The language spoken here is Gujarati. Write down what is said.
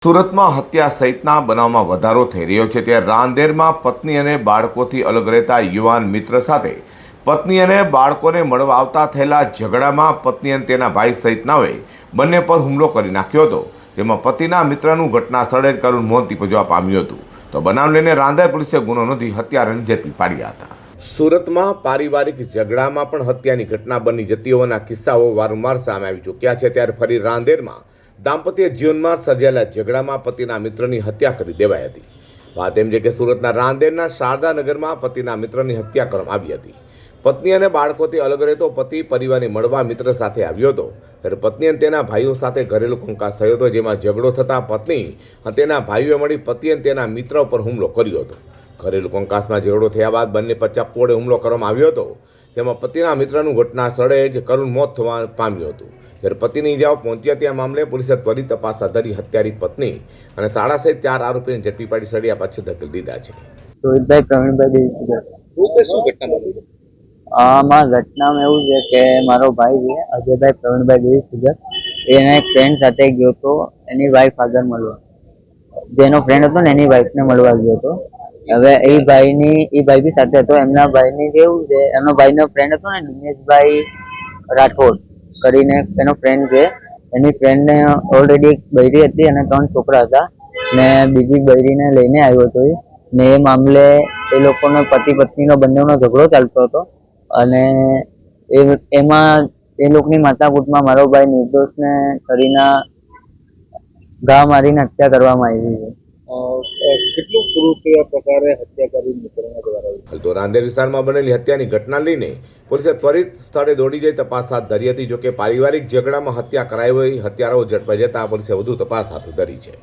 સુરતમાં હત્યા સહિતના બનાવમાં વધારો થઈ રહ્યો છે ત્યારે રાંદેરમાં પત્ની અને બાળકોથી અલગ રહેતા યુવાન મિત્ર સાથે પત્ની અને બાળકોને મળવા આવતા થયેલા ઝઘડામાં પત્ની અને તેના ભાઈ સહિતનાઓએ બંને પર હુમલો કરી નાખ્યો હતો, જેમાં પતિના મિત્રનું ઘટના સ્થળે જ કરુણ મોત નીપજવા પામ્યું હતું. તો બનાવ લઈને રાંદેર પોલીસે ગુનો નોંધી હત્યારાને ઝડપી પાડ્યા હતા. સુરતમાં પારિવારિક ઝઘડામાં પણ હત્યાની ઘટના બની જતી હોવાના કિસ્સાઓ વારંવાર સામે આવી ચૂક્યા છે. ત્યારે ફરી રાંદેરમાં દાંપત્ય જીવનમાં સર્જાયેલા ઝઘડામાં પતિના મિત્રની હત્યા કરી દેવાઈ હતી. વાત એમ છે કે સુરતના રાંદેરના શારદાનગરમાં પતિના મિત્રની હત્યા કરવામાં આવી હતી. પત્ની અને બાળકોથી અલગ રહેતો પતિ પરિવારને મળવા મિત્ર સાથે આવ્યો હતો, ત્યારે પત્ની અને તેના ભાઈઓ સાથે ઘરેલું કંકાસ થયો હતો, જેમાં ઝઘડો થતાં પત્ની અને તેના ભાઈઓએ મળી પતિ અને તેના મિત્ર ઉપર હુમલો કર્યો હતો. ઘરેલું કંકાસમાં ઝઘડો થયા બાદ બંને પર ચપ્પુ વડે હુમલો કરવામાં આવ્યો હતો, જેમાં પતિના મિત્રનું ઘટના સ્થળે જ કરુણ મોત થવા પામ્યું હતું. જ્યારે પતિની ઇજાઓ પહોંચ્યા ત્યાં મામલે પોલીસે ત્વરિત તપાસ હાથ ધરી હત્યારી પત્ની અને શાળા સહિત 4 આરોપીને ઝડપી પાડી સળિયા પાછળ ધકેલી દીધા છે. રોહિતભાઈ પ્રવીણભાઈ દેવી શું ઘટના બની? આમાં ઘટનામાં એવું છે કે મારો ભાઈ છે અજયભાઈ પ્રવીણભાઈ દેવી સુગર, એને એક ફ્રેન્ડ સાથે ગયો હતો એની વાઈફ આગળ મળવા. જેનો ફ્રેન્ડ હતો ને એની વાઈફને મળવા ગયો હતો. હવે એ ભાઈ બી સાથે હતો. એમના ભાઈની કેવું છે, એમનો ભાઈનો ફ્રેન્ડ હતો ને દિનેશભાઈ રાઠોડ કરીને એનો ફ્રેન્ડ છે. એની ફ્રેન્ડને ઓલરેડી એક બૈરી હતી અને 3 છોકરા હતા ને બીજી બૈરીને લઈને આવ્યો હતો ને એ મામલે એ લોકોનો પતિ પત્નીનો બંનેનો ઝઘડો ચાલતો હતો અને એમાં એ લોકોની માથાકૂટમાં મારો ભાઈ નિર્દોષને છરીના ઘા મારીને હત્યા કરવામાં આવી છે. કેટલું ક્રૂર પ્રકારે હત્યા કરી મિત્રના દ્વારા? હાલ તો રાંદેર વિસ્તારમાં બનેલી હત્યાની ઘટના લઈને પોલીસે ત્વરિત સ્થળે દોડી જઈ તપાસ હાથ ધરી હતી. જોકે પારિવારિક ઝઘડામાં હત્યા કરાઈ હોય હત્યારાઓ ઝડપાઈ જતા પોલીસે વધુ તપાસ હાથ ધરી છે.